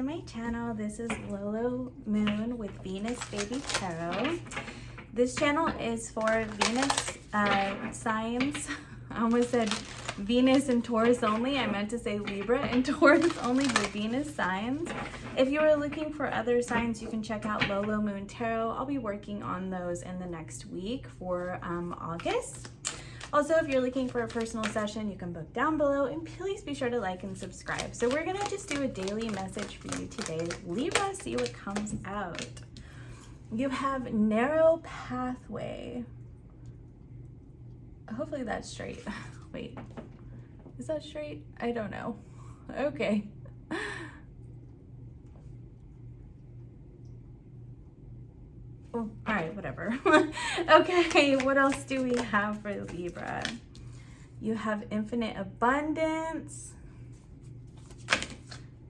to my channel. This is Lolo Moon with Venus Baby Tarot. This channel is for Venus signs. I almost said Venus and Taurus only. I meant to say Libra and Taurus only, but Venus signs. If you are looking for other signs, you can check out Lolo Moon Tarot. I'll be working on those in the next week for August. Also, if you're looking for a personal session, you can book down below, and please be sure to like and subscribe. So we're gonna just do a daily message for you today. Libra, see what comes out. You have narrow pathway. Hopefully that's straight. Wait, is that straight? I don't know. Okay. Oh, all right, whatever. Okay, what else do we have for Libra? You have infinite abundance.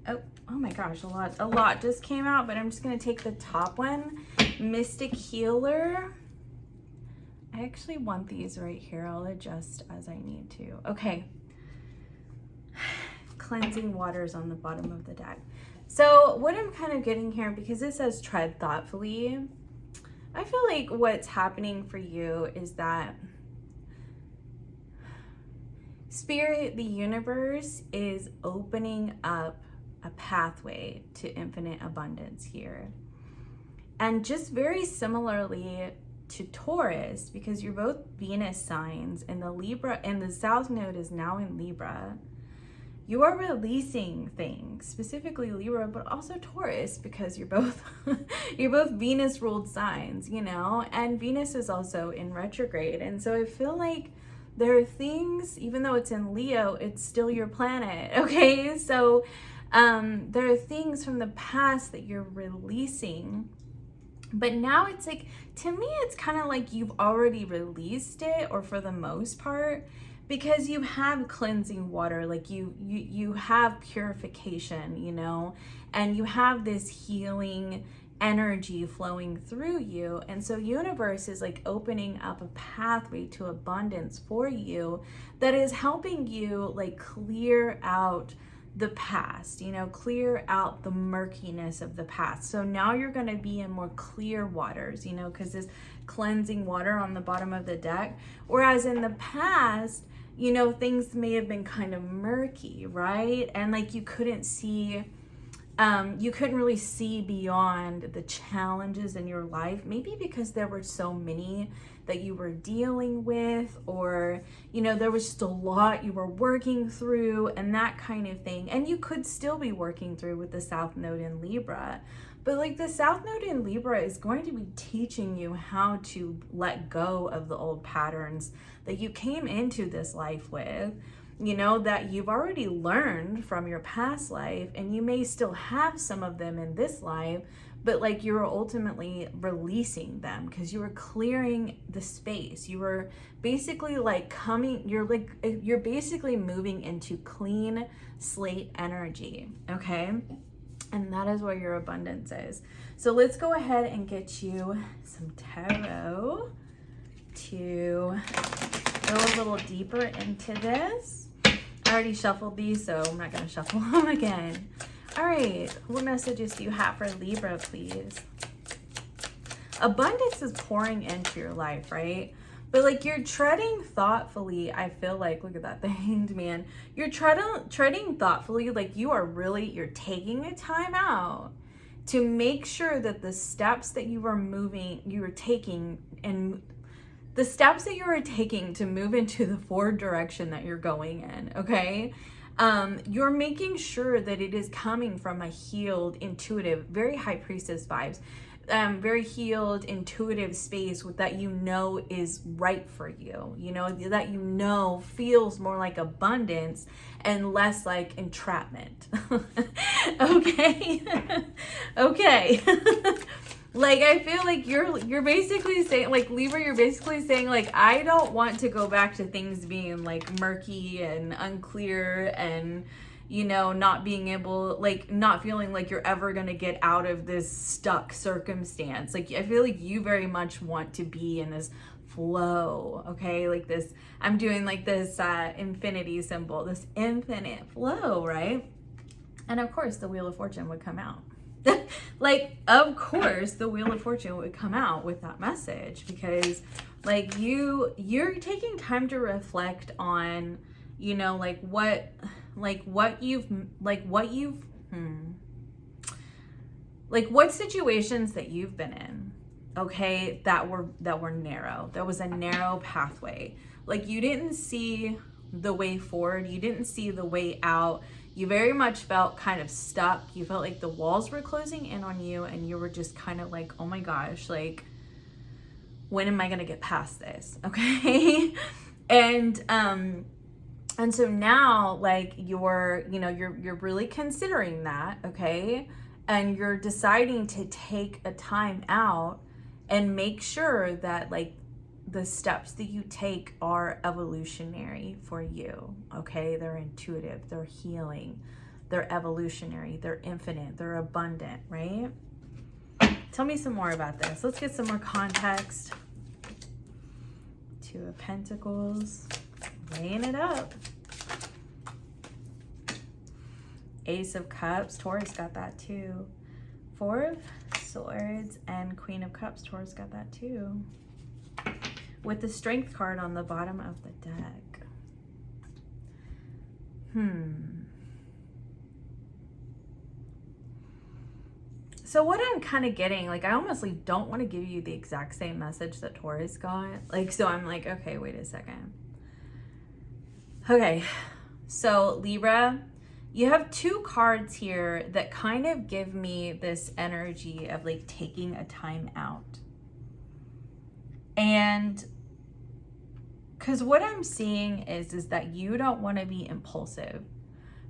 Oh my gosh, a lot just came out, but I'm just gonna take the top one. Mystic healer. I actually want these right here. I'll adjust as I need to. Okay. Cleansing waters on the bottom of the deck. So what I'm kind of getting here, because it says tread thoughtfully, I feel like what's happening for you is that Spirit, the universe, is opening up a pathway to infinite abundance here. And just very similarly to Taurus, because you're both Venus signs, and the Libra and the South Node is now in Libra, you are releasing things, specifically Libra, but also Taurus, because you're both Venus ruled signs, you know, and Venus is also in retrograde. And so I feel like there are things, even though it's in Leo, it's still your planet. Okay. So there are things from the past that you're releasing, but now it's like, to me, it's kind of like you've already released it, or for the most part, because you have cleansing water, like you have purification, you know, and you have this healing energy flowing through you. And so universe is like opening up a pathway to abundance for you that is helping you like clear out the past, you know, clear out the murkiness of the past. So now you're going to be in more clear waters, you know, because this cleansing water on the bottom of the deck, whereas in the past, you know, things may have been kind of murky, right? And like you couldn't see, you couldn't really see beyond the challenges in your life, maybe because there were so many that you were dealing with, or, you know, there was just a lot you were working through and that kind of thing. And you could still be working through with the South Node in Libra. But like the South Node in Libra is going to be teaching you how to let go of the old patterns that you came into this life with, you know, that you've already learned from your past life, and you may still have some of them in this life, but like you're ultimately releasing them because you were clearing the space. You were basically like you're basically moving into clean slate energy, okay? And that is where your abundance is. So let's go ahead and get you some tarot to go a little deeper into this. I already shuffled these, so I'm not going to shuffle them again. All right, what messages do you have for Libra, please? Abundance is pouring into your life, right? But like you're treading thoughtfully, I feel like, look at that, the Hanged Man. You're treading thoughtfully, like you're taking a time out to make sure that the steps that you were taking to move into the forward direction that you're going in, okay? You're making sure that it is coming from a healed, intuitive, very high priestess vibes, very healed, intuitive space that you know is right for you, you know, that you know feels more like abundance and less like entrapment. Okay. Okay. Like, I feel like you're basically saying, like, Libra, you're basically saying, like, I don't want to go back to things being, like, murky and unclear and, you know, not being able, like, not feeling like you're ever going to get out of this stuck circumstance. Like, I feel like you very much want to be in this flow, okay? Like this, I'm doing, like, this infinity symbol, this infinite flow, right? And of course, the Wheel of Fortune would come out. Like, of course, the Wheel of Fortune would come out with that message, because like you're taking time to reflect on, you know, what situations that you've been in, okay, that were narrow. That was a narrow pathway. Like, you didn't see the way forward. You didn't see the way out. You very much felt kind of stuck. You felt like the walls were closing in on you, and you were just kind of like, oh my gosh, like, when am I going to get past this? Okay. And so now, like, you're really considering that, okay? And you're deciding to take a time out and make sure that, like, the steps that you take are evolutionary for you, okay? They're intuitive, they're healing, they're evolutionary, they're infinite, they're abundant, right? Tell me some more about this. Let's get some more context. Two of Pentacles, laying it up. Ace of Cups, Taurus got that too. Four of Swords and Queen of Cups, Taurus got that too. With the Strength card on the bottom of the deck. So what I'm kind of getting, like, I honestly don't want to give you the exact same message that Taurus got. Like, so I'm like, okay, wait a second. Okay, so Libra, you have two cards here that kind of give me this energy of, like, taking a time out. And because what I'm seeing is that you don't want to be impulsive.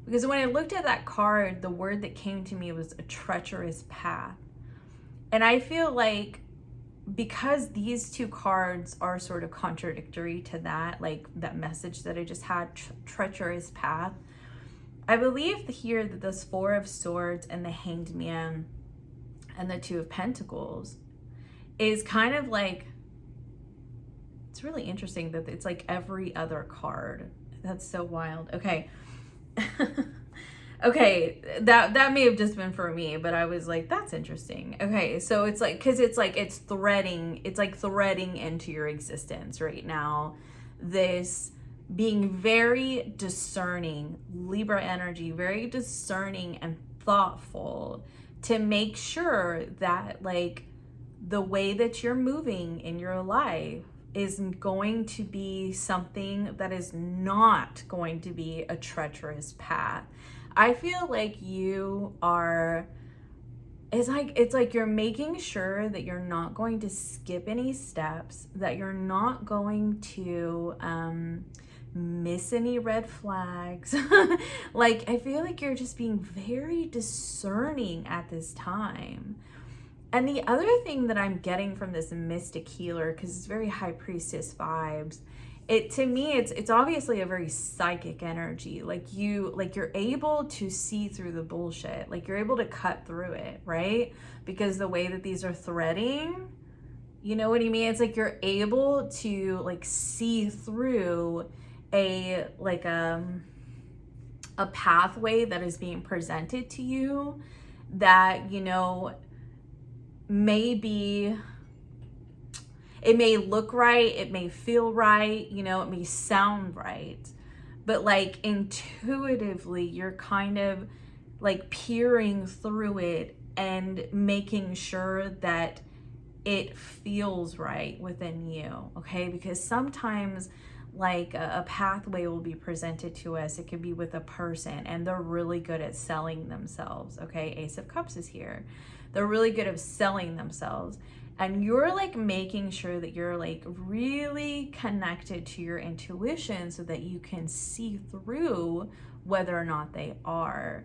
Because when I looked at that card, the word that came to me was a treacherous path. And I feel like because these two cards are sort of contradictory to that, like that message that I just had, treacherous path, I believe here that this Four of Swords and the Hanged Man and the Two of Pentacles is kind of like, it's really interesting that it's like every other card. That's so wild. Okay. Okay, that may have just been for me, but I was like, that's interesting. Okay, so it's like, because it's like threading into your existence right now, this being very discerning, Libra energy, very discerning and thoughtful to make sure that, like, the way that you're moving in your life is going to be something that is not going to be a treacherous path. I feel like you are, it's like you're making sure that you're not going to skip any steps, that you're not going to miss any red flags. Like, I feel like you're just being very discerning at this time. And the other thing that I'm getting from this mystic healer, because it's very high priestess vibes, to me, it's obviously a very psychic energy. Like you're able to see through the bullshit. Like, you're able to cut through it, right? Because the way that these are threading, you know what I mean? It's like you're able to, like, see through a pathway that is being presented to you that, you know, maybe it may look right, it may feel right, you know, it may sound right, but like intuitively you're kind of like peering through it and making sure that it feels right within you, okay? Because sometimes, like, a pathway will be presented to us. It could be with a person, and they're really good at selling themselves, okay? Ace of Cups is here. They're really good at selling themselves. And you're, like, making sure that you're, like, really connected to your intuition so that you can see through whether or not they are.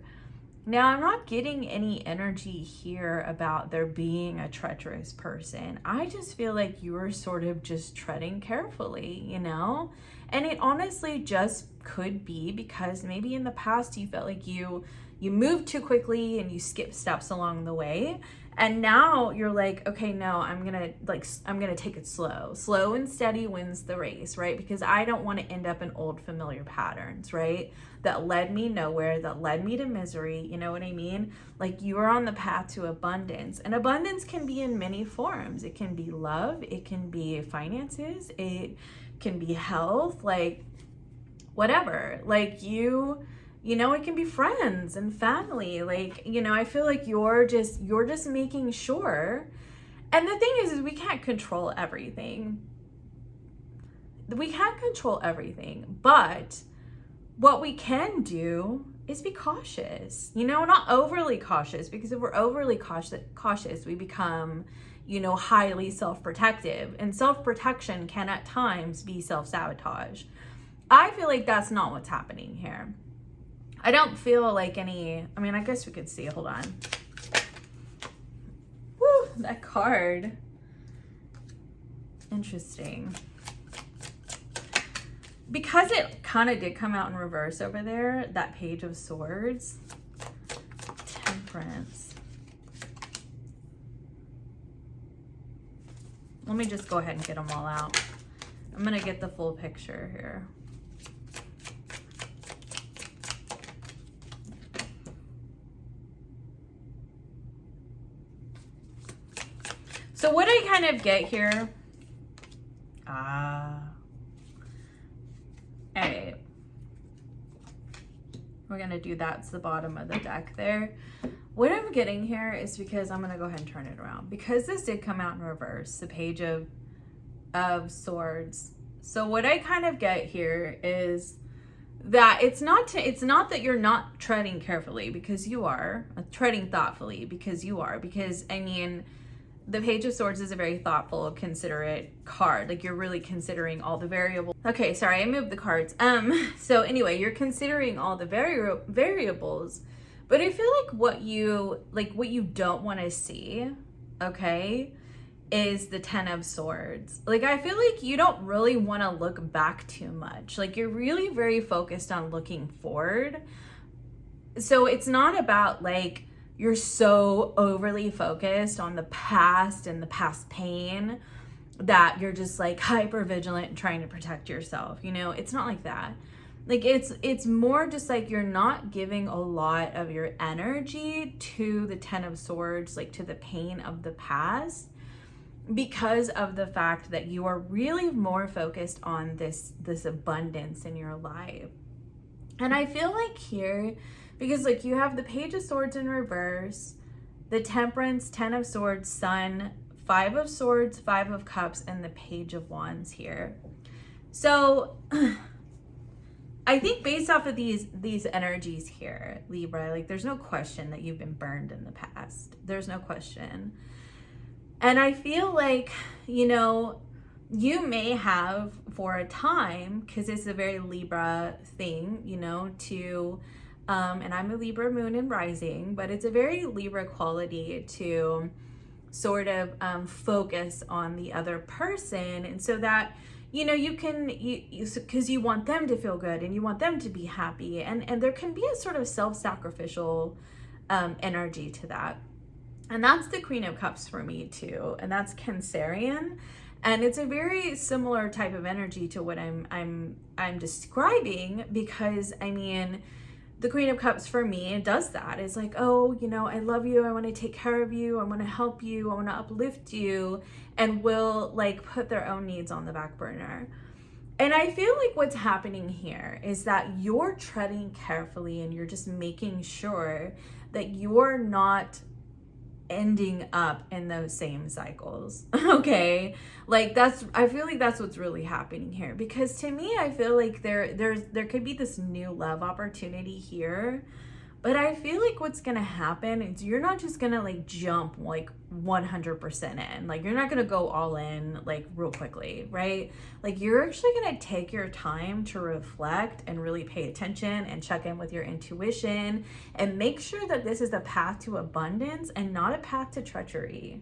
Now, I'm not getting any energy here about there being a treacherous person. I just feel like you're sort of just treading carefully, you know? And it honestly just could be because maybe in the past you felt like you moved too quickly and you skipped steps along the way. And now you're like, okay, no, I'm gonna take it slow. Slow and steady wins the race, right? Because I don't want to end up in old familiar patterns, right? That led me nowhere, that led me to misery. You know what I mean? Like, you are on the path to abundance, and abundance can be in many forms. It can be love, it can be finances, it can be health, like whatever. Like, you know, it can be friends and family. Like, you know, I feel like you're just making sure. And the thing is we can't control everything. We can't control everything, but what we can do is be cautious, you know, not overly cautious, because if we're overly cautious, we become, you know, highly self-protective, and self-protection can at times be self-sabotage. I feel like that's not what's happening here. I don't feel like any, I mean, I guess we could see, hold on. Woo, that card. Interesting. Because it kind of did come out in reverse over there, that Page of Swords, Temperance. Let me just go ahead and get them all out. I'm going to get the full picture here. So what I kind of get here, all right, we're gonna do that's the bottom of the deck there. What I'm getting here is, because I'm gonna go ahead and turn it around, because this did come out in reverse, the Page of Swords. So what I kind of get here is that it's not that you're not treading carefully, because you are, treading thoughtfully, because you are, because I mean, the Page of Swords is a very thoughtful, considerate card. Like, you're really considering all the variables. Okay, sorry, I moved the cards. So anyway, you're considering all the variables, but I feel like what you don't want to see, okay, is the Ten of Swords. Like, I feel like you don't really want to look back too much. Like, you're really very focused on looking forward. So it's not about like, you're so overly focused on the past and the past pain that you're just like hyper vigilant and trying to protect yourself. You know, it's not like that. Like, it's more just like you're not giving a lot of your energy to the Ten of Swords, like to the pain of the past, because of the fact that you are really more focused on this abundance in your life. And I feel like here, because like you have the Page of Swords in reverse, the Temperance, Ten of Swords, Sun, Five of Swords, Five of Cups, and the Page of Wands here. So I think based off of these energies here, Libra, like there's no question that you've been burned in the past. There's no question. And I feel like, you know, you may have for a time, because it's a very Libra thing, you know, to and I'm a Libra moon and rising, but it's a very Libra quality to sort of focus on the other person, and so that, you know, you can, because you want them to feel good and you want them to be happy, and there can be a sort of self-sacrificial energy to that. And that's the Queen of Cups for me too, and that's Cancerian, and it's a very similar type of energy to what I'm describing, because I mean, the Queen of Cups for me, it does that. It's like, oh, you know, I love you, I want to take care of you, I want to help you, I want to uplift you, and will like put their own needs on the back burner. And I feel like what's happening here is that you're treading carefully, and you're just making sure that you're not ending up in those same cycles. Okay, like I feel like that's what's really happening here, because to me, I feel like there could be this new love opportunity here, but I feel like what's gonna happen is you're not just gonna like jump like 100% in, like you're not gonna go all in like real quickly, right? Like, you're actually gonna take your time to reflect and really pay attention and check in with your intuition and make sure that this is a path to abundance and not a path to treachery.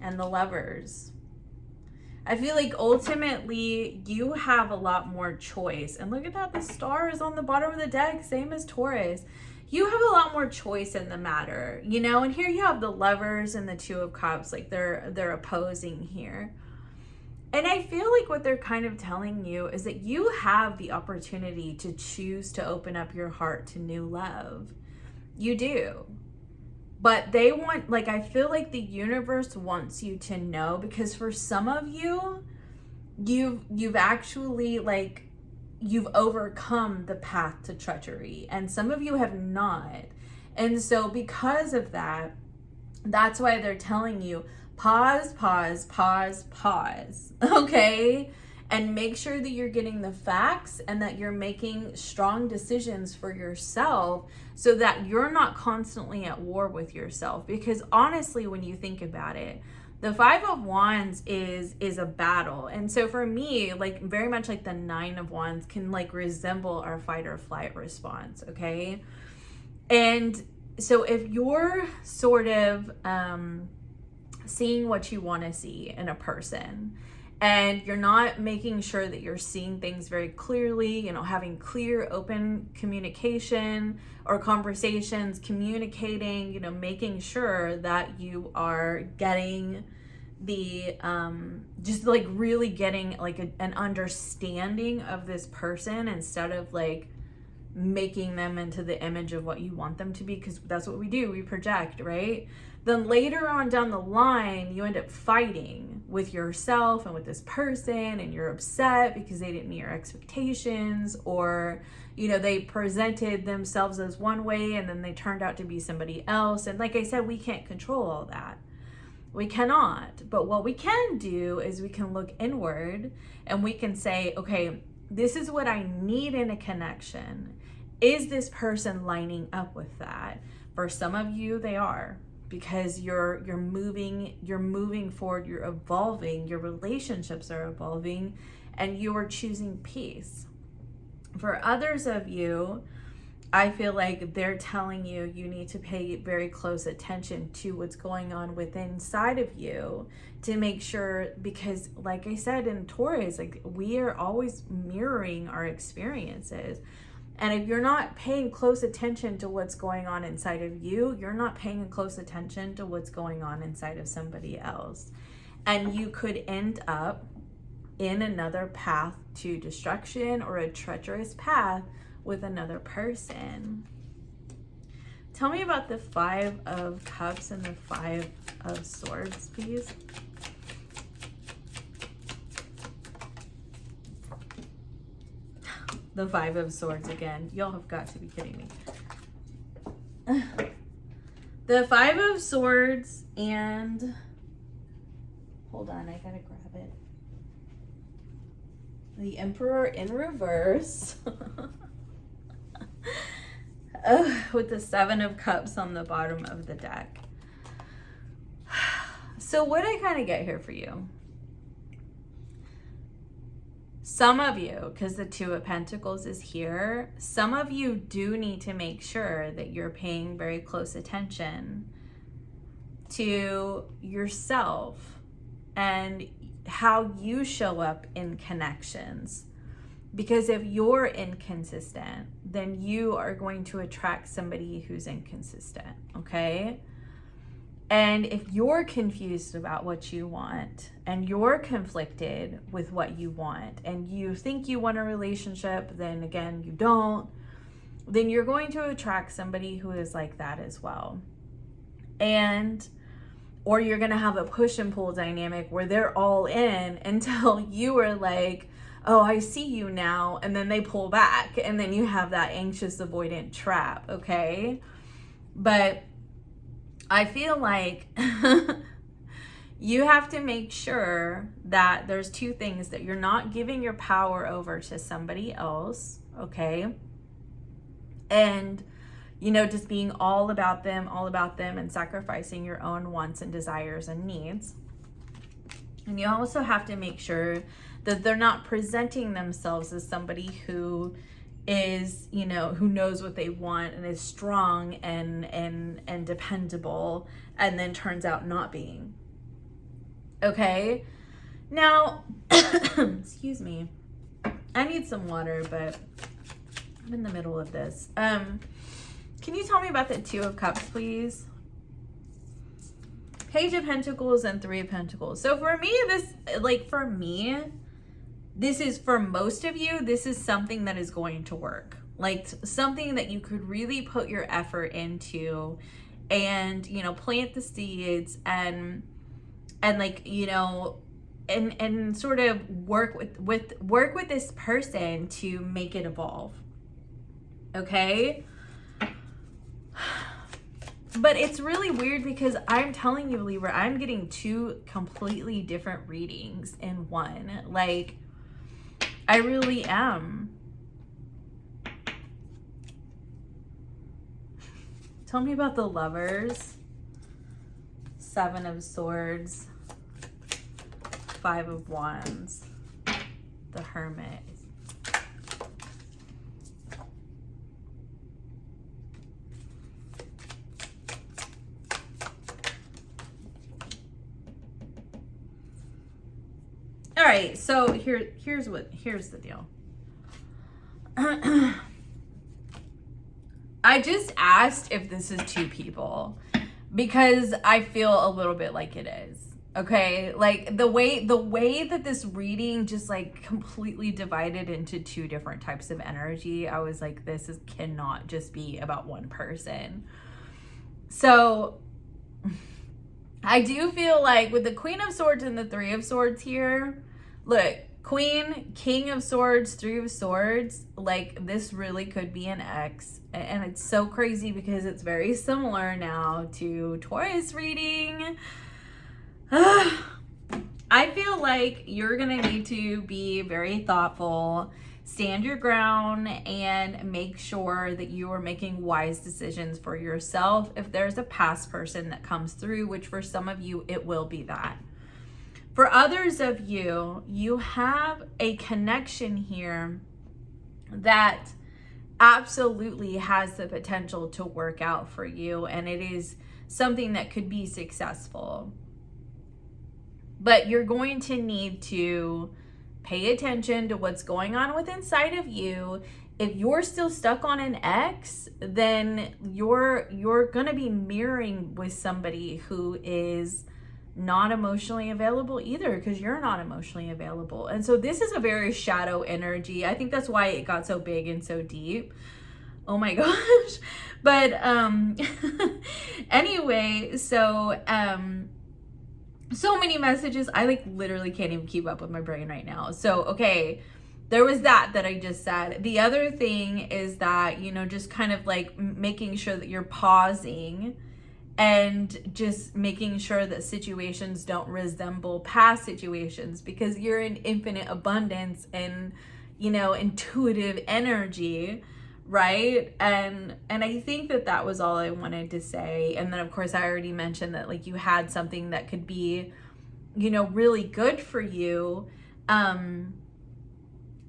and the Lovers. I feel like ultimately you have a lot more choice. And look at that, the star is on the bottom of the deck, same as Taurus. You have a lot more choice in the matter, you know? And here you have the Lovers and the Two of Cups, like they're opposing here. And I feel like what they're kind of telling you is that you have the opportunity to choose to open up your heart to new love. You do. But they want, like, I feel like the universe wants you to know, because for some of you, you've actually, like, you've overcome the path to treachery, and some of you have not. And so because of that, that's why they're telling you, pause, okay? And make sure that you're getting the facts and that you're making strong decisions for yourself so that you're not constantly at war with yourself. Because honestly, when you think about it, the Five of Wands is a battle. And so for me, like very much like the Nine of Wands can like resemble our fight or flight response, okay? And so if you're sort of seeing what you want to see in a person, and you're not making sure that you're seeing things very clearly, you know, having clear, open communication or conversations, communicating, you know, making sure that you are getting the, just like really getting like an understanding of this person instead of like making them into the image of what you want them to be, because that's what we do, we project, right? Then later on down the line, you end up fighting with yourself and with this person, and you're upset because they didn't meet your expectations, or, you know, they presented themselves as one way and then they turned out to be somebody else. And like I said, we can't control all that. We cannot. But what we can do is we can look inward and we can say, okay, this is what I need in a connection. Is this person lining up with that? For some of you, they are. Because you're moving forward, you're evolving, your relationships are evolving, and you are choosing peace. For others of you, I feel like they're telling you you need to pay very close attention to what's going on within inside of you to make sure, because like I said in Taurus, like we are always mirroring our experiences. And if you're not paying close attention to what's going on inside of you, you're not paying close attention to what's going on inside of somebody else. And you could end up in another path to destruction or a treacherous path with another person. Tell me about the Five of Cups and the Five of Swords, please. The Five of Swords again. Y'all have got to be kidding me. The Five of Swords and... Hold on, I gotta grab it. The Emperor in reverse. With the Seven of Cups on the bottom of the deck. So what I kind of get here for you, some of you, because the Two of Pentacles is here, some of you do need to make sure that you're paying very close attention to yourself and how you show up in connections. Because if you're inconsistent, then you are going to attract somebody who's inconsistent, okay? And if you're confused about what you want and you're conflicted with what you want and you think you want a relationship, then again, you don't, then you're going to attract somebody who is like that as well. And, or you're going to have a push and pull dynamic where they're all in until you are like, oh, I see you now. And then they pull back and then you have that anxious avoidant trap, okay? But I feel like you have to make sure that there's two things, that you're not giving your power over to somebody else, okay? And, you know, just being all about them and sacrificing your own wants and desires and needs. And you also have to make sure that they're not presenting themselves as somebody who is, you know, who knows what they want and is strong and dependable, and then turns out not being. Okay? Now, excuse me. I need some water, but I'm in the middle of this. Can you tell me about the Two of Cups, please? Page of Pentacles and Three of Pentacles. So for me, this is, for most of you, this is something that is going to work. Like something that you could really put your effort into and, you know, plant the seeds and like, you know, and sort of work with this person to make it evolve. Okay? But it's really weird because I'm telling you, Libra, I'm getting two completely different readings in one. Like, I really am. Tell me about the Lovers. Seven of Swords. Five of Wands. The Hermit. All right, so here's the deal. I just asked if this is two people because I feel a little bit like it is. Okay, like the way that this reading just like completely divided into two different types of energy, I was like, cannot just be about one person. So I do feel like with the Queen of Swords and the Three of Swords here, look, Queen, King of Swords, Three of Swords, like this really could be an ex. And it's so crazy because it's very similar now to Taurus reading. I feel like you're going to need to be very thoughtful, stand your ground, and make sure that you are making wise decisions for yourself. If there's a past person that comes through, which for some of you, it will be that. For others of you, you have a connection here that absolutely has the potential to work out for you, and it is something that could be successful. But you're going to need to pay attention to what's going on with inside of you. If you're still stuck on an ex, then you're going to be mirroring with somebody who is not emotionally available either, because you're not emotionally available. And so this is a very shadow energy. I think that's why it got so big and so deep. Oh my gosh. But anyway, so many messages. I like literally can't even keep up with my brain right now. So, okay, there was that I just said. The other thing is that, you know, just kind of like making sure that you're pausing and just making sure that situations don't resemble past situations, because you're in infinite abundance and, you know, intuitive energy, right? And I think that was all I wanted to say. And then of course I already mentioned that like you had something that could be, you know, really good for you. And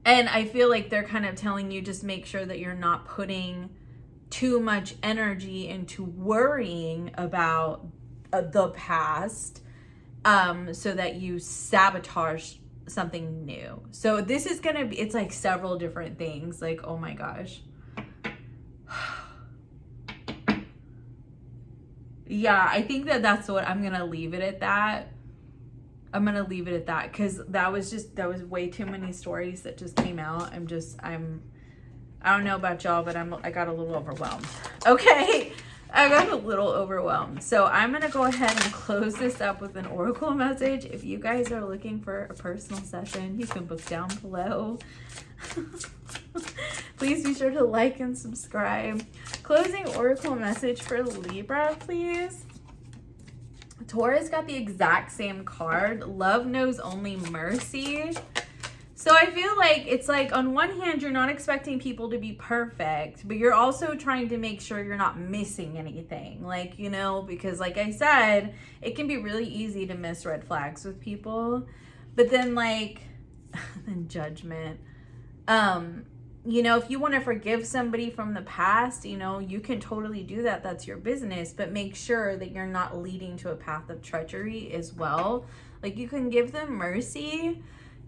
I feel like they're kind of telling you just make sure that you're not putting too much energy into worrying about the past, so that you sabotage something new. So this is gonna be, it's like several different things. Like, oh my gosh. Yeah, I think that's what I'm gonna leave it at that. I'm gonna leave it at that because that was way too many stories that just came out. I don't know about y'all, but I got a little overwhelmed. Okay, I got a little overwhelmed. So I'm going to go ahead and close this up with an oracle message. If you guys are looking for a personal session, you can book down below. Please be sure to like and subscribe. Closing oracle message for Libra, please. Taurus got the exact same card. Love knows only mercy. So I feel like it's like on one hand, you're not expecting people to be perfect, but you're also trying to make sure you're not missing anything. Like, you know, because like I said, it can be really easy to miss red flags with people. But then like, then judgment. you know, if you want to forgive somebody from the past, you know, you can totally do that. That's your business. But make sure that you're not leading to a path of treachery as well. Like, you can give them mercy,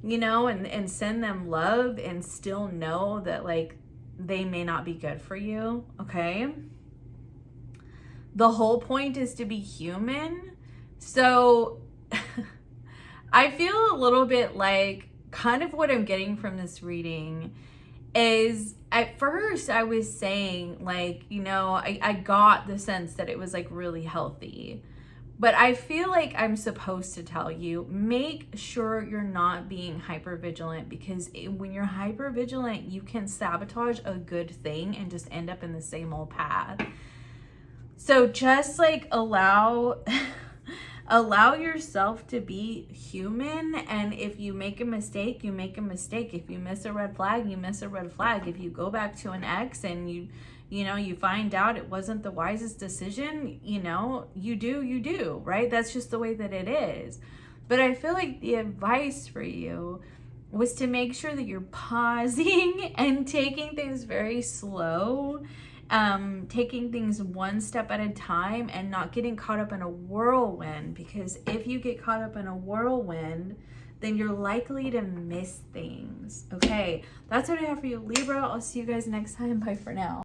you know, and send them love and still know that, like, they may not be good for you, okay? The whole point is to be human. So I feel a little bit like kind of what I'm getting from this reading is, at first I was saying, like, you know, I got the sense that it was like really healthy. But I feel like I'm supposed to tell you, make sure you're not being hyper vigilant, because when you're hyper vigilant, you can sabotage a good thing and just end up in the same old path. So just like allow yourself to be human. And if you make a mistake, you make a mistake. If you miss a red flag, you miss a red flag. If you go back to an ex and you know, you find out it wasn't the wisest decision, you know, you do, right? That's just the way that it is. But I feel like the advice for you was to make sure that you're pausing and taking things very slow, taking things one step at a time and not getting caught up in a whirlwind, because if you get caught up in a whirlwind, then you're likely to miss things. Okay, that's what I have for you, Libra. I'll see you guys next time. Bye for now.